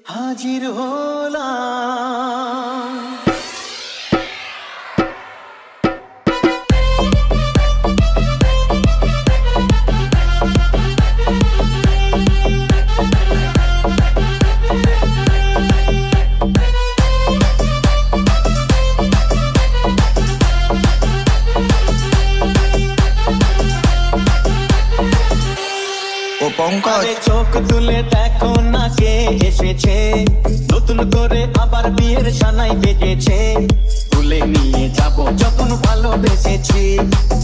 हाजिर होला চোখ তুলে দেখো না কে এসেছে নতুন করে আবার বিয়ের সানাই বেজেছে তুলে নিয়ে যাব যখন ভালোবেসেছি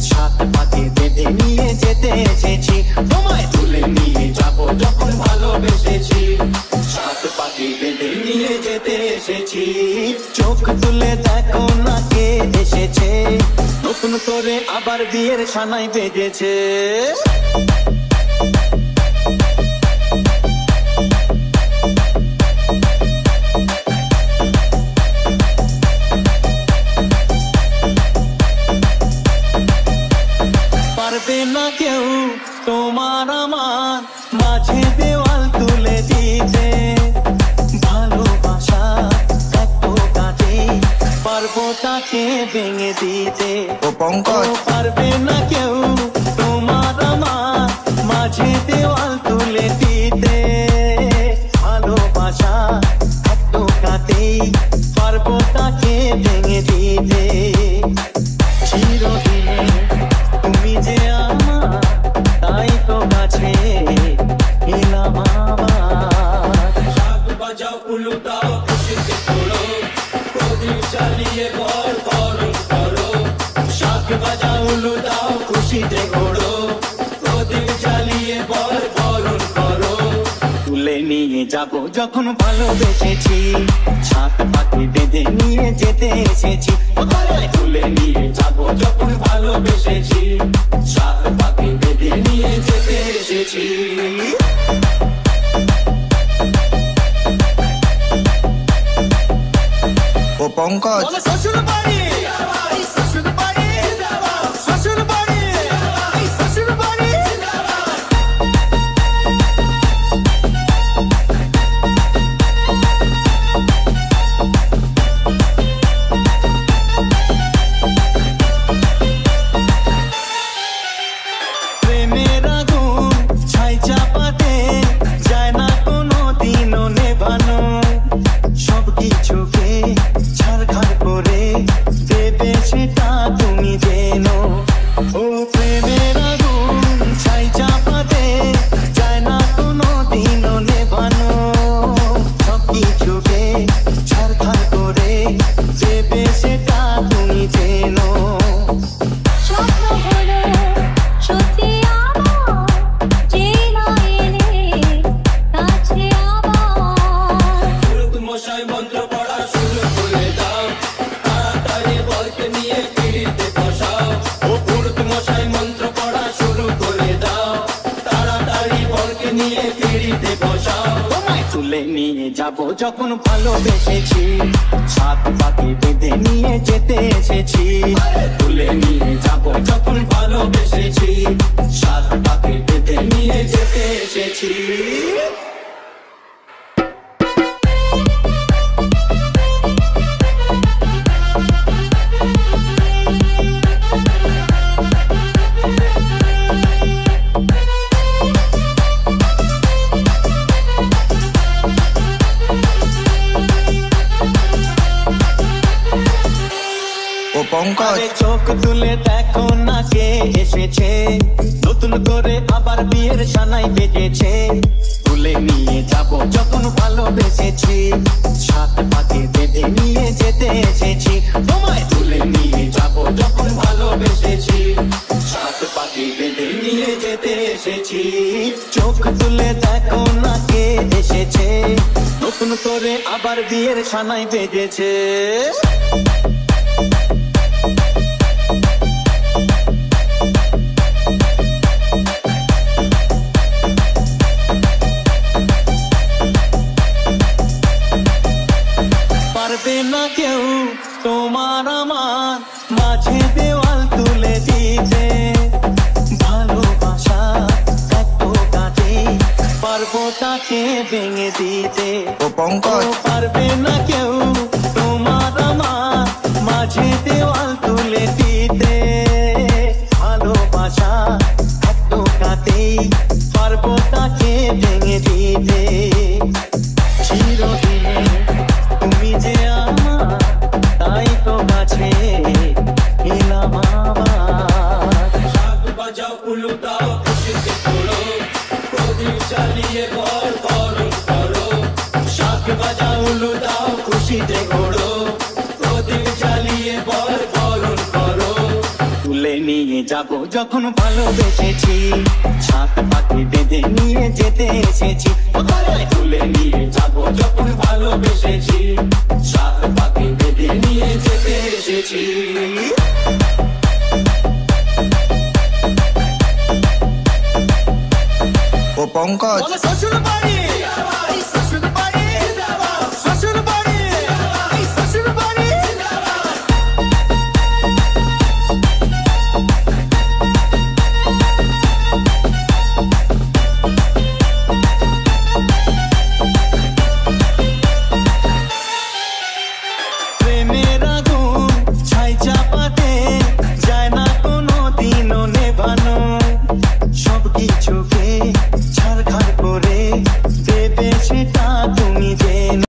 সাত পাকে বেঁধে নিয়ে যেতে এসেছি তোমায় তুলে নিয়ে যাব যখন ভালোবেসেছি সাত পাকে বেঁধে নিয়ে যেতে এসেছি চোখ তুলে দেখো না কে এসেছে নতুন করে আবার বিয়ের সানাই বেজেছে পারবে না কেউ তোমার আমার মাঝে দেওয়াল তুলে দিতে ভালোবাসা এত কাটে পারবো তাকে ভেঙে দিতে পারবে না কেউ তোমার আমার মাঝে দেওয়াল তুলে দিতে ভালোবাসা এত কাটে পারবো তাকে ভেঙে দিতে চিরদিনে তুমি যে আমার তাই তো কাছে এলাম আবার শাক বাজাও উলু দাও খুশিতে তোড়ো প্রদীপ জ্বালিয়ে ঘর বরণ করো শাক বাজাও উলু দাও খুশিতে ঘোড়ো প্রদীপ জ্বালিয়ে ঘর বরণ করো তুলে নিয়ে যাবো যখন ভালোবেসেছি ছাদ পাখি বেঁধে নিয়ে যেতে এসেছি তুলে নিয়ে যাবো যখন ভালোবেসেছি সাত পাখি বেঁধে নিয়ে যেতে এসেছি ও পঙ্কজ শ্বশুর বাড়ি শ্বশুর বাড়ি শ্বশুর বাড়ি শ্বশুর বাড়ি প্রেমের আগুন ছাই চাপাতে যায় না কোনো দিনও নেভানো সব কিছুকে ছাড়খাড় করে দেবে সেটা তুমি জেনো ও প্রেমের আগুন ছাই চাপাতে যায় না কোনো দিনও নেভানো সব কিছুকে ছাড়খাড় করে দেবে সেটা তুমি জেনো মন্ত্র পড়া শুরু করে দাও তাড়াতাড়ি বলকে নিয়ে পিড়িতে বসাও ও পুরুত মশাই মন্ত্র পড়া শুরু করে দাও তাড়াতাড়ি বলকে নিয়ে পিড়িতে বসাও তোমায় তুলে নিয়ে যাব যখন ভালোবেসেছি সাত পাখি বেঁধে নিয়ে যেতে এসেছি তুলে নিয়ে যাব যখন ভালোবেসেছি সাত পাখি বেঁধে নিয়ে যেতে এসেছি চোখ তুলে দেখো না কে এসেছে নতুন করে আবার বিয়ের সানাই বেজেছে তুলে নিয়ে যাব যখন ভালোবেসেছি সাত পাকে বেঁধে নিয়ে যেতে এসেছি তোমায় তুলে নিয়ে যাব যখন ভালোবেসেছি সাত পাকে বেঁধে নিয়ে যেতে এসেছি চোখ তুলে দেখো না কে এসেছে নতুন করে আবার বিয়ের সানাই বেজেছে পারবে না কেউ তোমার আমার মাঝে দেওয়াল তুলে দিতে ভালোবাসা এত কাটে পারবো তাকে ভেঙে দিতে। ও পঙ্কজ, পারবে না কেউ তোমার আমার মাঝে দেওয়াল তুলে দিতে। ভালোবাসা এত কাতেই পারবো তাকে ভেঙে দিতে। চিরদিনে তুমি যে আমার, তাই তো কাছে এলাম আবার। শাক বাজাও উলু দাও খুশিতে তোড়ো, প্রদীপ জ্বালিয়ে ঘর বরণ করো। শাক বাজাও উলু দাও খুশিতে ঘোড়ো, প্রদীপ জ্বালিয়ে ঘর বরণ করো। তুলে নিয়ে যাবো যখন ভালোবেসেছি, সাত পাখি বেঁধে নিয়ে যেতে এসেছি। তুলে নিয়ে যাবো যখন ভালোবেসেছি, সাত পাখি বেঁধে নিয়ে যেতে এসেছি। ও পঙ্কজ, শ্বশুর বাড়ি